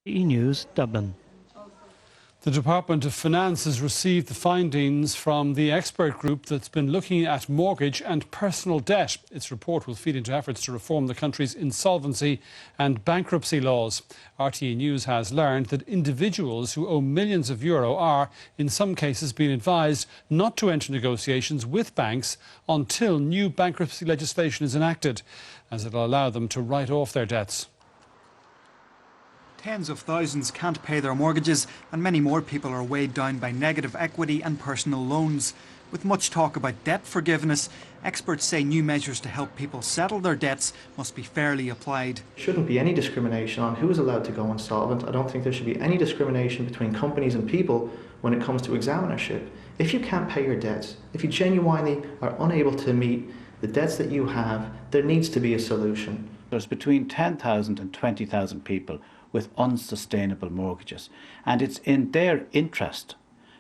RTE News, Dublin. The Department of Finance has received the findings from the expert group that's been looking at mortgage and personal debt. Its report will feed into efforts to reform the country's insolvency and bankruptcy laws. RTE News has learned that individuals who owe millions of euro are, in some cases, being advised not to enter negotiations with banks until new bankruptcy legislation is enacted, as it will allow them to write off their debts. Tens of thousands can't pay their mortgages, and many more people are weighed down by negative equity and personal loans. With much talk about debt forgiveness, experts say new measures to help people settle their debts must be fairly applied. There shouldn't be any discrimination on who is allowed to go insolvent. I don't think there should be any discrimination between companies and people when it comes to examinership. If you can't pay your debts, if you genuinely are unable to meet the debts that you have, there needs to be a solution. There's between 10,000 and 20,000 people with unsustainable mortgages, and it's in their interest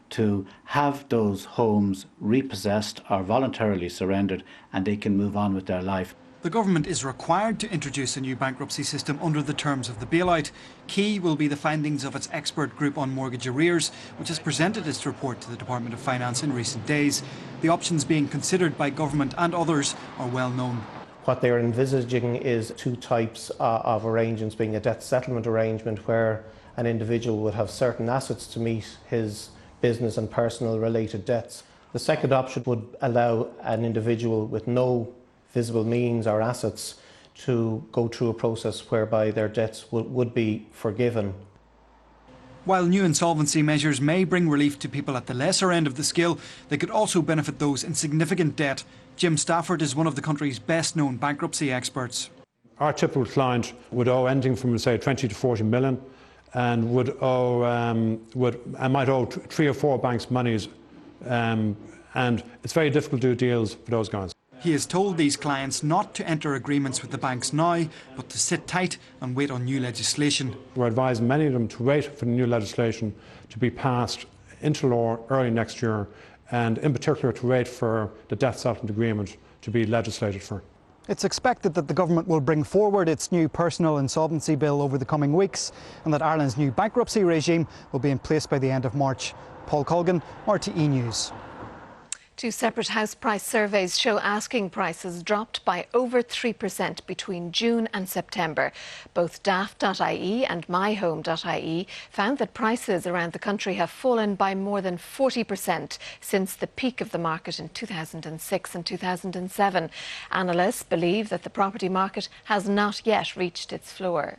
to have those homes repossessed or voluntarily surrendered, and they can move on with their life. The government is required to introduce a new bankruptcy system under the terms of the bailout. Key will be the findings of its expert group on mortgage arrears, which has presented its report to the Department of Finance in recent days. The options being considered by government and others are well known. What they are envisaging is two types of arrangements, being a debt settlement arrangement where an individual would have certain assets to meet his business and personal related debts. The second option would allow an individual with no visible means or assets to go through a process whereby their debts would be forgiven. While new insolvency measures may bring relief to people at the lesser end of the scale, they could also benefit those in significant debt. Jim Stafford is one of the country's best-known bankruptcy experts. Our typical client would owe anything from, say, 20 to 40 million, and might owe 3 or 4 banks monies, and it's very difficult to do deals for those guys. He has told these clients not to enter agreements with the banks now, but to sit tight and wait on new legislation. We're advising many of them to wait for the new legislation to be passed into law early next year, and in particular to wait for the debt settlement agreement to be legislated for. It's expected that the government will bring forward its new personal insolvency bill over the coming weeks, and that Ireland's new bankruptcy regime will be in place by the end of March. Paul Colgan, RTE News. 2 separate house price surveys show asking prices dropped by over 3% between June and September. Both daft.ie and myhome.ie found that prices around the country have fallen by more than 40% since the peak of the market in 2006 and 2007. Analysts believe that the property market has not yet reached its floor.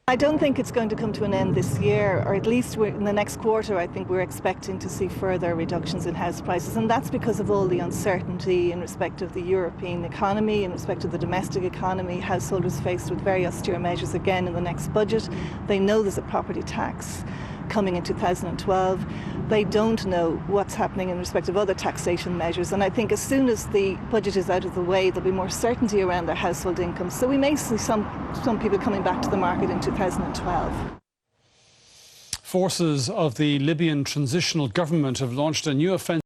I don't think it's going to come to an end this year, or at least in the next quarter. I think we're expecting to see further reductions in house prices, and that's because of all the uncertainty in respect of the European economy, in respect of the domestic economy. Householders faced with very austere measures again in the next budget. They know there's a property tax coming in 2012. They don't know what's happening in respect of other taxation measures, and I think as soon as the budget is out of the way, there'll be more certainty around their household incomes. So we may see some people coming back to the market in 2012. Forces of the Libyan transitional government have launched a new offensive